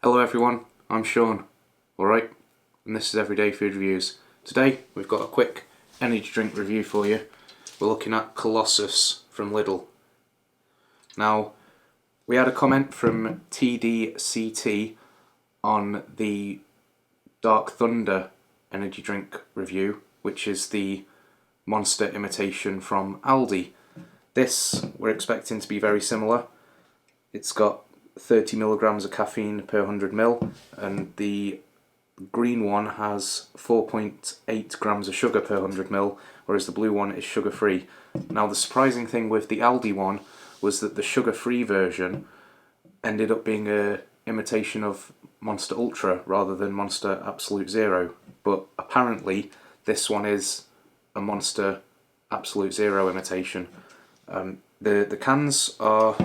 Hello everyone, I'm Sean, alright, and this is Everyday Food Reviews. Today we've got a quick energy drink review for you. We're looking at Colossus from LIDL. Now, we had a comment from TDCT on the Dark Thunder energy drink review, which is the Monster imitation from ALDI. This we're expecting to be very similar. It's got 30 milligrams of caffeine per 100 ml, and the green one has 4.8 grams of sugar per 100 ml, whereas the blue one is sugar free. Now, the surprising thing with the ALDI one was that the sugar free version ended up being a imitation of Monster Ultra rather than Monster Absolute Zero, but apparently this one is a Monster Absolute Zero imitation. The cans are,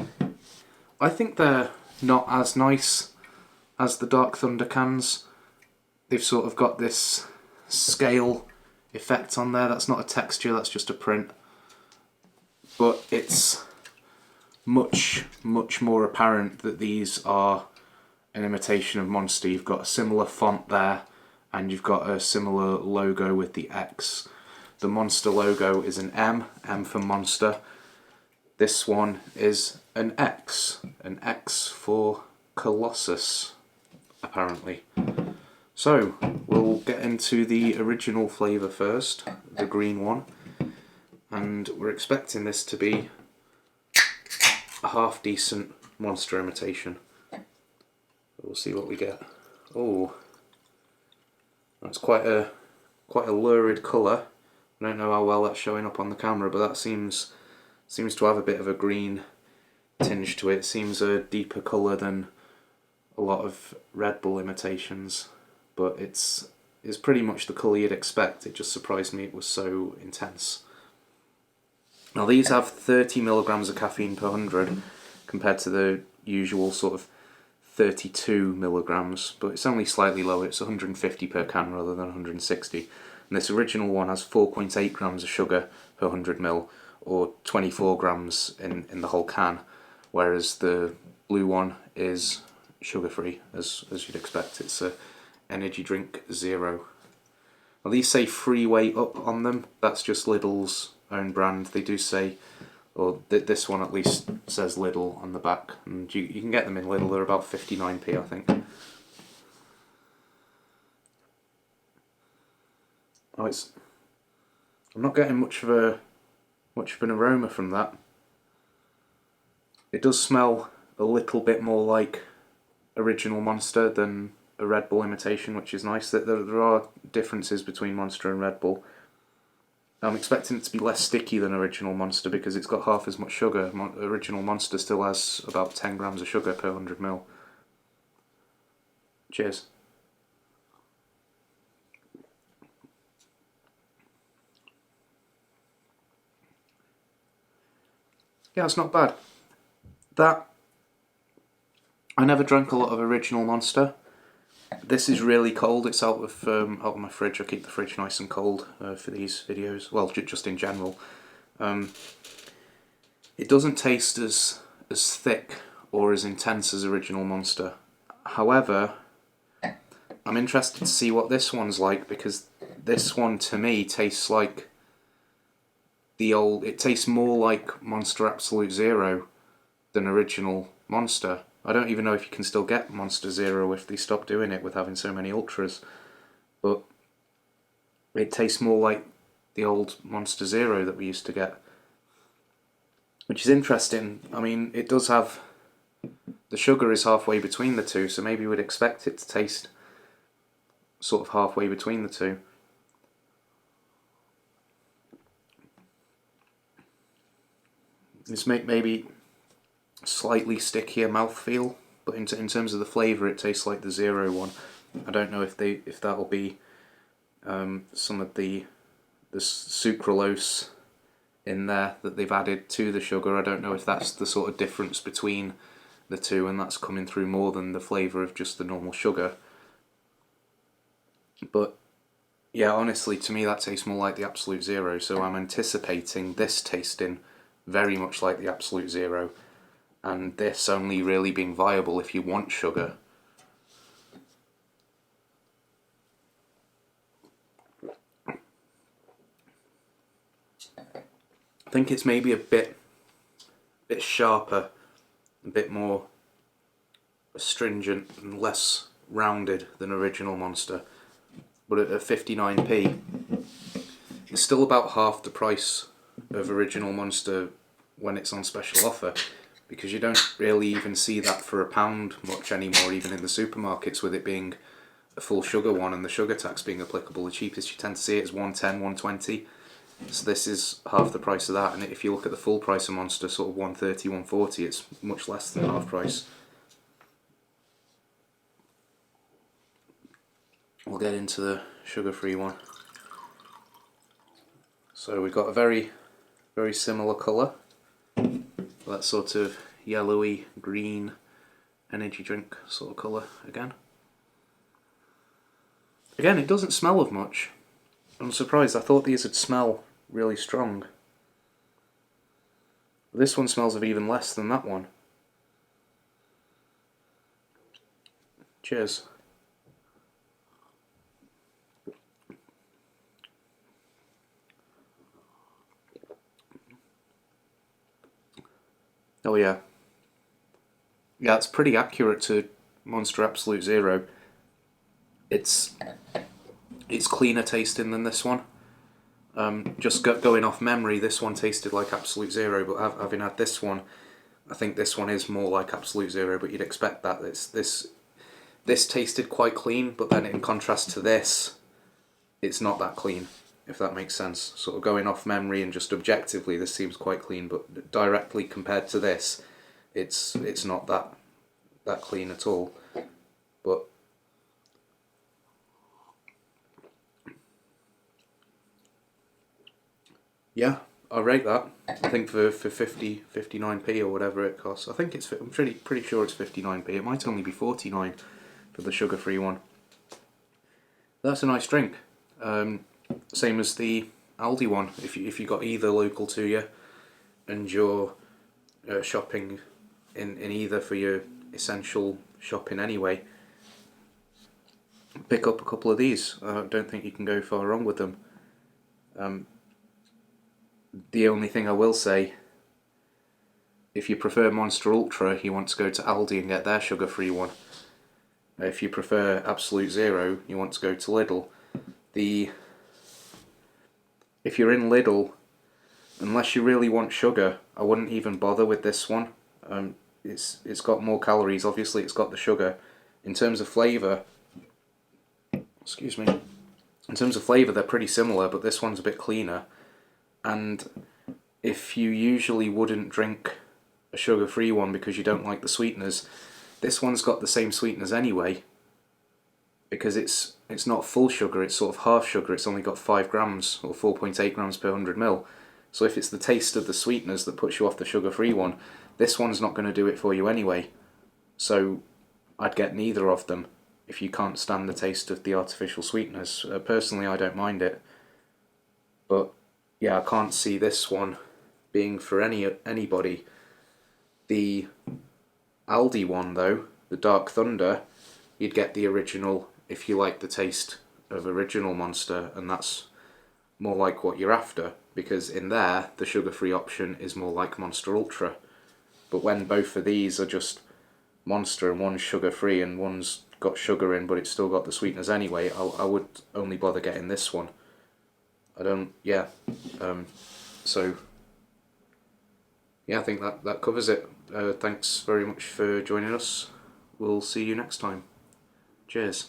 I think they're not as nice as the Dark Thunder cans. They've sort of got this scale effect on there. That's not a texture, that's just a print. But it's much more apparent that these are an imitation of Monster. You've got a similar font there, and you've got a similar logo with the X. The Monster logo is an M for Monster. This one is an X for Colossus, apparently. So, we'll get into the original flavour first, the green one, and we're expecting this to be a half decent Monster imitation. We'll see what we get. Oh, that's quite a lurid colour. I don't know how well that's showing up on the camera, but that seems to have a bit of a green tinge to it. It seems a deeper colour than a lot of Red Bull imitations, but it's pretty much the colour you'd expect. It just surprised me it was so intense. Now, these have 30 milligrams of caffeine per 100 compared to the usual sort of 32 milligrams, but it's only slightly lower. It's 150 per can rather than 160. And this original one has 4.8 grams of sugar per 100 ml, or 24 grams in the whole can, whereas the blue one is sugar-free, as you'd expect. It's a energy drink zero. Now, these say free weight up on them. That's just Lidl's own brand. They do say, or this one at least says Lidl on the back, and you can get them in Lidl. They're about 59p, I think. Oh, I'm not getting much of an aroma from that. It does smell a little bit more like original Monster than a Red Bull imitation, which is nice. There are differences between Monster and Red Bull. I'm expecting it to be less sticky than original Monster because it's got half as much sugar. Original Monster still has about 10 grams of sugar per 100 ml. Cheers. Yeah, it's not bad. I never drank a lot of original Monster. This is really cold. It's out of my fridge. I keep the fridge nice and cold for these videos. Well, just in general. It doesn't taste as thick or as intense as original Monster. However, I'm interested to see what this one's like, because this one to me tastes like it tastes more like Monster Absolute Zero than original Monster. I don't even know if you can still get Monster Zero if they stop doing it with having so many Ultras, but it tastes more like the old Monster Zero that we used to get, which is interesting. I mean, it does have, the sugar is halfway between the two, so maybe we'd expect it to taste sort of halfway between the two. It's maybe slightly stickier mouthfeel, but in terms of the flavour, it tastes like the Zero one. I don't know if that'll be some of the sucralose in there that they've added to the sugar. I don't know if that's the sort of difference between the two, and that's coming through more than the flavour of just the normal sugar. But yeah, honestly, to me that tastes more like the Absolute Zero, so I'm anticipating this tasting very much like the Absolute Zero, and this only really being viable if you want sugar. I think it's maybe a bit sharper, a bit more astringent and less rounded than original Monster, but at 59p it's still about half the price of original Monster when it's on special offer, because you don't really even see that for £1 much anymore, even in the supermarkets, with it being a full sugar one and the sugar tax being applicable. The cheapest you tend to see it is 110, 120. So this is half the price of that, and if you look at the full price of Monster, sort of 130, 140, it's much less than half price. We'll get into the sugar-free one. So we've got a very similar colour, that sort of yellowy green energy drink sort of colour again. Again, it doesn't smell of much. I'm surprised. I thought these would smell really strong. This one smells of even less than that one. Cheers. Oh yeah. Yeah, it's pretty accurate to Monster Absolute Zero. It's cleaner tasting than this one. Just going off memory, this one tasted like Absolute Zero, but having had this one, I think this one is more like Absolute Zero, but you'd expect that. This tasted quite clean, but then in contrast to this, it's not that clean, if that makes sense. Sort of going off memory and just objectively, this seems quite clean, but directly compared to this, it's not that clean at all. But yeah, I rate that. I think for 59p or whatever it costs. I'm pretty sure it's 59p. It might only be 49 for the sugar-free one. That's a nice drink. Same as the Aldi one. If you got either local to you and you're shopping in either for your essential shopping anyway, pick up a couple of these. I don't think you can go far wrong with them. The only thing I will say, if you prefer Monster Ultra, you want to go to Aldi and get their sugar-free one. If you prefer Absolute Zero, you want to go to Lidl. If you're in Lidl, unless you really want sugar, I wouldn't even bother with this one. It's got more calories, obviously it's got the sugar. In terms of flavour, excuse me, in terms of flavour they're pretty similar, but this one's a bit cleaner. And if you usually wouldn't drink a sugar-free one because you don't like the sweeteners, this one's got the same sweeteners anyway, because it's not full sugar, it's sort of half sugar. It's only got 5 grams or 4.8 grams per 100ml. So if it's the taste of the sweeteners that puts you off the sugar-free one, this one's not going to do it for you anyway. So I'd get neither of them if you can't stand the taste of the artificial sweeteners. Personally, I don't mind it, but yeah, I can't see this one being for anybody. The Aldi one though, the Dark Thunder, you'd get the original if you like the taste of original Monster, and that's more like what you're after, because in there the sugar-free option is more like Monster Ultra. But when both of these are just Monster and one's sugar-free and one's got sugar in but it's still got the sweeteners anyway, I would only bother getting this one. So yeah, I think that covers it. Thanks very much for joining us. We'll see you next time. Cheers.